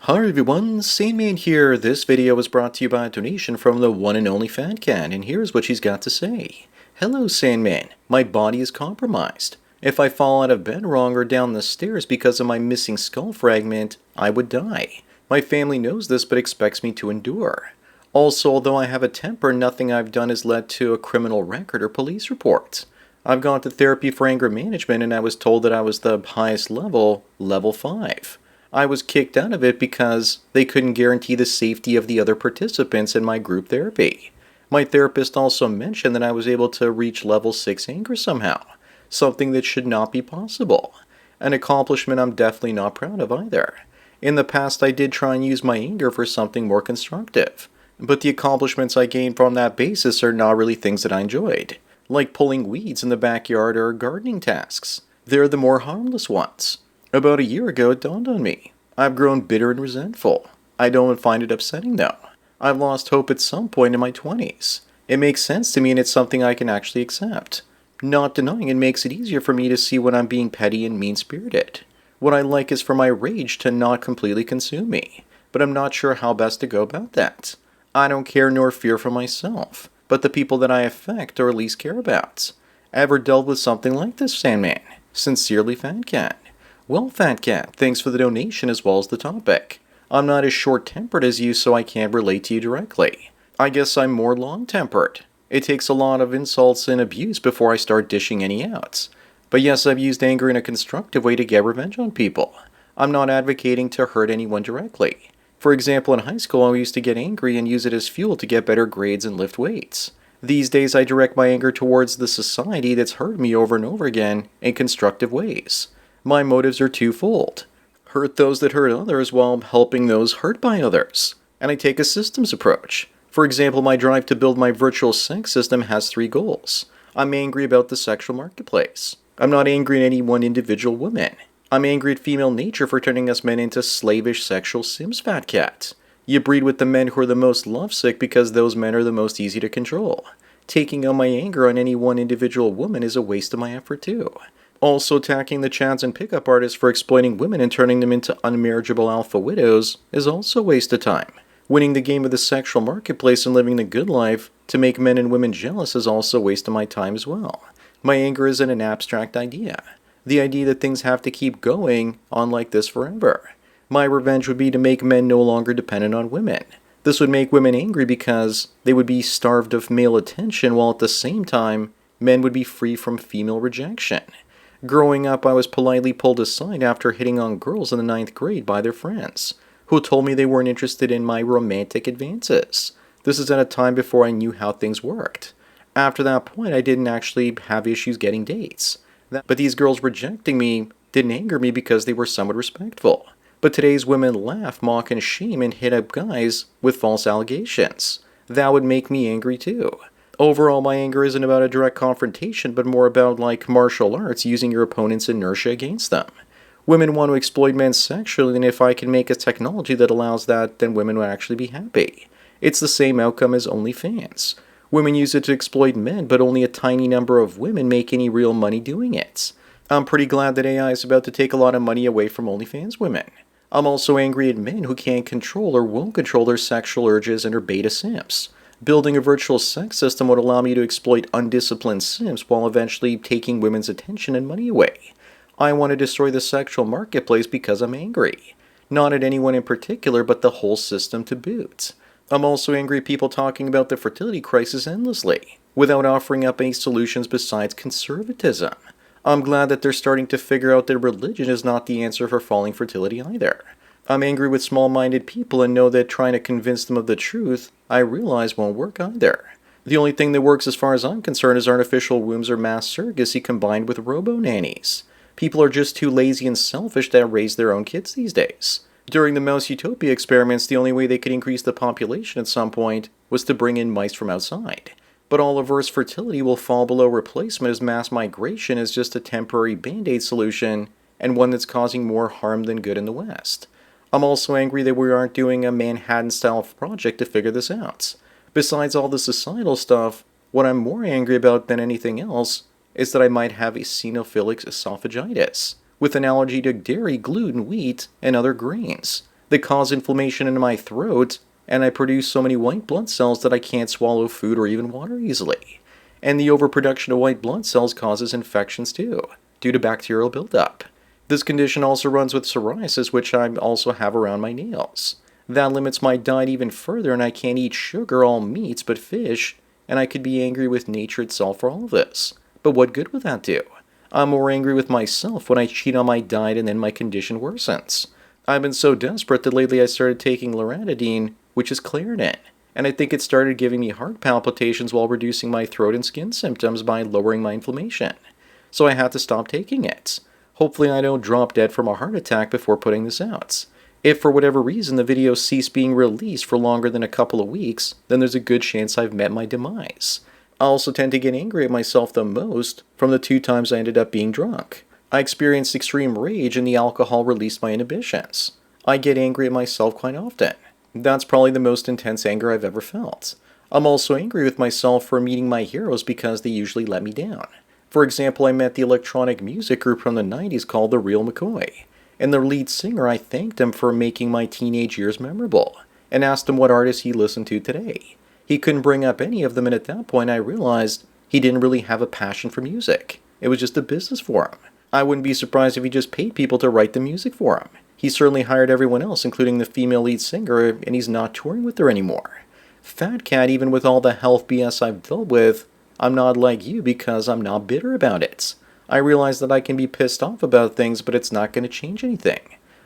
Hi everyone, Sandman here. This video was brought to you by a donation from the one and only Fat Cat, and here's what she's got to say. Hello Sandman, my body is compromised. If I fall out of bed wrong or down the stairs because of my missing skull fragment, I would die. My family knows this but expects me to endure. Also, although I have a temper, nothing I've done has led to a criminal record or police report. I've gone to therapy for anger management and I was told that I was the highest level, level 5. I was kicked out of it because they couldn't guarantee the safety of the other participants in my group therapy. My therapist also mentioned that I was able to reach level 6 anger somehow, something that should not be possible. An accomplishment I'm definitely not proud of either. In the past, I did try and use my anger for something more constructive, but the accomplishments I gained from that basis are not really things that I enjoyed, like pulling weeds in the backyard or gardening tasks. They're the more harmless ones. About a year ago, it dawned on me. I've grown bitter and resentful. I don't find it upsetting though. I've lost hope at some point in my 20s. It makes sense to me and it's something I can actually accept. Not denying it makes it easier for me to see when I'm being petty and mean-spirited. What I like is for my rage to not completely consume me, but I'm not sure how best to go about that. I don't care nor fear for myself, but the people that I affect or at least care about. Ever dealt with something like this, Sandman? Sincerely, Fat Cat. Well, Fat Cat, thanks for the donation as well as the topic. I'm not as short-tempered as you, so I can't relate to you directly. I guess I'm more long-tempered. It takes a lot of insults and abuse before I start dishing any out. But yes, I've used anger in a constructive way to get revenge on people. I'm not advocating to hurt anyone directly. For example, in high school, I used to get angry and use it as fuel to get better grades and lift weights. These days, I direct my anger towards the society that's hurt me over and over again in constructive ways. My motives are twofold. Hurt those that hurt others while helping those hurt by others. And I take a systems approach. For example, my drive to build my virtual sex system has 3 goals. I'm angry about the sexual marketplace. I'm not angry at any one individual woman. I'm angry at female nature for turning us men into slavish sexual sims, Fat Cat. You breed with the men who are the most lovesick because those men are the most easy to control. Taking out my anger on any one individual woman is a waste of my effort too. Also, attacking the chads and pickup artists for exploiting women and turning them into unmarriageable alpha widows is also a waste of time. Winning the game of the sexual marketplace and living the good life to make men and women jealous is also a waste of my time as well. My anger isn't an abstract idea. The idea that things have to keep going on like this forever. My revenge would be to make men no longer dependent on women. This would make women angry because they would be starved of male attention while at the same time men would be free from female rejection. Growing up, I was politely pulled aside after hitting on girls in the 9th grade by their friends, who told me they weren't interested in my romantic advances. This is at a time before I knew how things worked. After that point, I didn't actually have issues getting dates. But these girls rejecting me didn't anger me because they were somewhat respectful. But today's women laugh, mock, and shame and hit up guys with false allegations. That would make me angry too. Overall, my anger isn't about a direct confrontation, but more about like martial arts using your opponent's inertia against them. Women want to exploit men sexually, and if I can make a technology that allows that, then women will actually be happy. It's the same outcome as OnlyFans. Women use it to exploit men, but only a tiny number of women make any real money doing it. I'm pretty glad that AI is about to take a lot of money away from OnlyFans women. I'm also angry at men who can't control or won't control their sexual urges and are beta simps. Building a virtual sex system would allow me to exploit undisciplined simps while eventually taking women's attention and money away. I want to destroy the sexual marketplace because I'm angry. Not at anyone in particular, but the whole system to boot. I'm also angry at people talking about the fertility crisis endlessly, without offering up any solutions besides conservatism. I'm glad that they're starting to figure out that religion is not the answer for falling fertility either. I'm angry with small-minded people and know that trying to convince them of the truth, I realize won't work either. The only thing that works as far as I'm concerned is artificial wombs or mass surrogacy combined with robo-nannies. People are just too lazy and selfish to raise their own kids these days. During the mouse utopia experiments, the only way they could increase the population at some point was to bring in mice from outside. But all averse fertility will fall below replacement as mass migration is just a temporary band-aid solution and one that's causing more harm than good in the West. I'm also angry that we aren't doing a Manhattan-style project to figure this out. Besides all the societal stuff, what I'm more angry about than anything else is that I might have a xenophilic esophagitis, with an allergy to dairy, gluten, wheat, and other grains. They cause inflammation in my throat, and I produce so many white blood cells that I can't swallow food or even water easily. And the overproduction of white blood cells causes infections too, due to bacterial buildup. This condition also runs with psoriasis, which I also have around my nails. That limits my diet even further, and I can't eat sugar, all meats, but fish, and I could be angry with nature itself for all of this. But what good would that do? I'm more angry with myself when I cheat on my diet and then my condition worsens. I've been so desperate that lately I started taking loratadine, which is Claritin, and I think it started giving me heart palpitations while reducing my throat and skin symptoms by lowering my inflammation. So I had to stop taking it. Hopefully I don't drop dead from a heart attack before putting this out. If for whatever reason the videos cease being released for longer than a couple of weeks, then there's a good chance I've met my demise. I also tend to get angry at myself the most from the 2 times I ended up being drunk. I experienced extreme rage and the alcohol released my inhibitions. I get angry at myself quite often. That's probably the most intense anger I've ever felt. I'm also angry with myself for meeting my heroes because they usually let me down. For example, I met the electronic music group from the 90s called The Real McCoy. And the lead singer, I thanked him for making my teenage years memorable, and asked him what artists he listened to today. He couldn't bring up any of them, and at that point I realized he didn't really have a passion for music. It was just a business for him. I wouldn't be surprised if he just paid people to write the music for him. He certainly hired everyone else, including the female lead singer, and he's not touring with her anymore. Fat Cat, even with all the health BS I've dealt with, I'm not like you because I'm not bitter about it. I realize that I can be pissed off about things, but it's not going to change anything.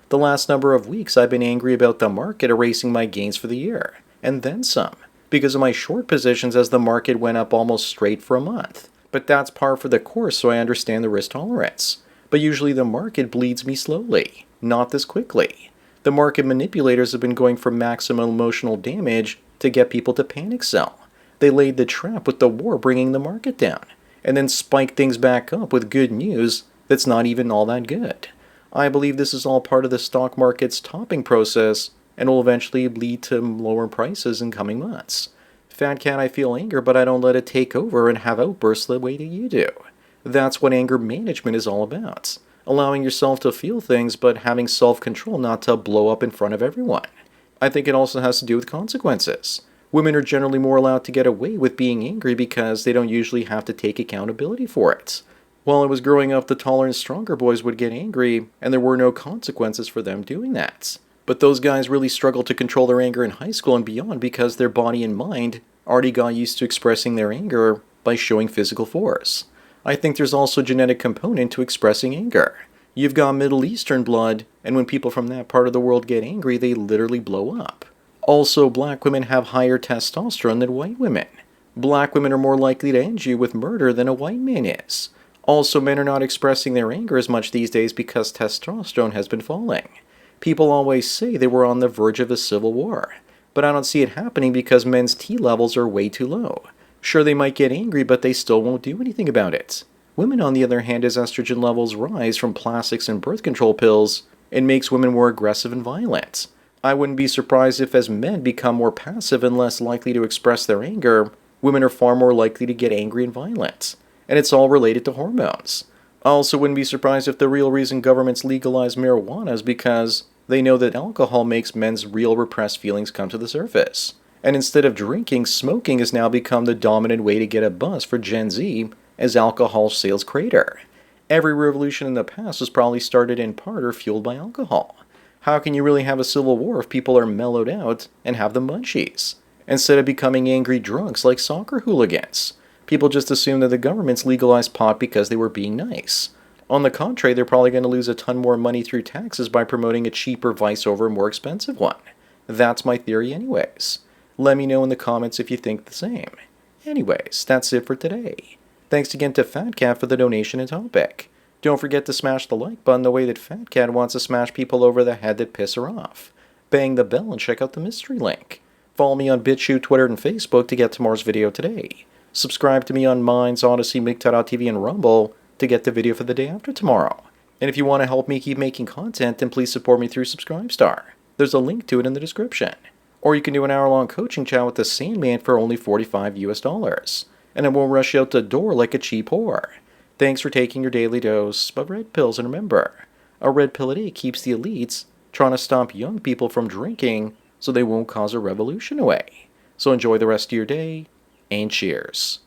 The last number of weeks I've been angry about the market erasing my gains for the year, and then some, because of my short positions as the market went up almost straight for a month. But that's par for the course, so I understand the risk tolerance. But usually the market bleeds me slowly, not this quickly. The market manipulators have been going for maximum emotional damage to get people to panic sell. They laid the trap with the war bringing the market down, and then spike things back up with good news that's not even all that good. I believe this is all part of the stock market's topping process and will eventually lead to lower prices in coming months. Fat Cat, I feel anger, but I don't let it take over and have outbursts the way that you do. That's what anger management is all about. Allowing yourself to feel things, but having self-control not to blow up in front of everyone. I think it also has to do with consequences. Women are generally more allowed to get away with being angry because they don't usually have to take accountability for it. While I was growing up, the taller and stronger boys would get angry, and there were no consequences for them doing that. But those guys really struggled to control their anger in high school and beyond because their body and mind already got used to expressing their anger by showing physical force. I think there's also a genetic component to expressing anger. You've got Middle Eastern blood, and when people from that part of the world get angry, they literally blow up. Also, black women have higher testosterone than white women. Black women are more likely to end you with murder than a white man is. Also, men are not expressing their anger as much these days because testosterone has been falling. People always say they were on the verge of a civil war, but I don't see it happening because men's T levels are way too low. Sure, they might get angry, but they still won't do anything about it. Women, on the other hand, as estrogen levels rise from plastics and birth control pills, it makes women more aggressive and violent. I wouldn't be surprised if as men become more passive and less likely to express their anger, women are far more likely to get angry and violent. And it's all related to hormones. I also wouldn't be surprised if the real reason governments legalize marijuana is because they know that alcohol makes men's real repressed feelings come to the surface. And instead of drinking, smoking has now become the dominant way to get a buzz for Gen Z as alcohol sales crater. Every revolution in the past was probably started in part or fueled by alcohol. How can you really have a civil war if people are mellowed out and have the munchies? Instead of becoming angry drunks like soccer hooligans, people just assume that the government's legalized pot because they were being nice. On the contrary, they're probably going to lose a ton more money through taxes by promoting a cheaper vice over a more expensive one. That's my theory anyways. Let me know in the comments if you think the same. Anyways, that's it for today. Thanks again to Fat Cat for the donation and topic. Don't forget to smash the like button the way that Fat Cat wants to smash people over the head that piss her off. Bang the bell and check out the mystery link. Follow me on BitChute, Twitter, and Facebook to get tomorrow's video today. Subscribe to me on Minds, Odyssey, MGTOW, and Rumble to get the video for the day after tomorrow. And if you want to help me keep making content, then please support me through Subscribestar. There's a link to it in the description. Or you can do an hour-long coaching chat with the Sandman for only $45 and it won't rush you out the door like a cheap whore. Thanks for taking your daily dose of red pills, and remember, a red pill a day keeps the elites trying to stop young people from drinking so they won't cause a revolution away. So enjoy the rest of your day, and cheers.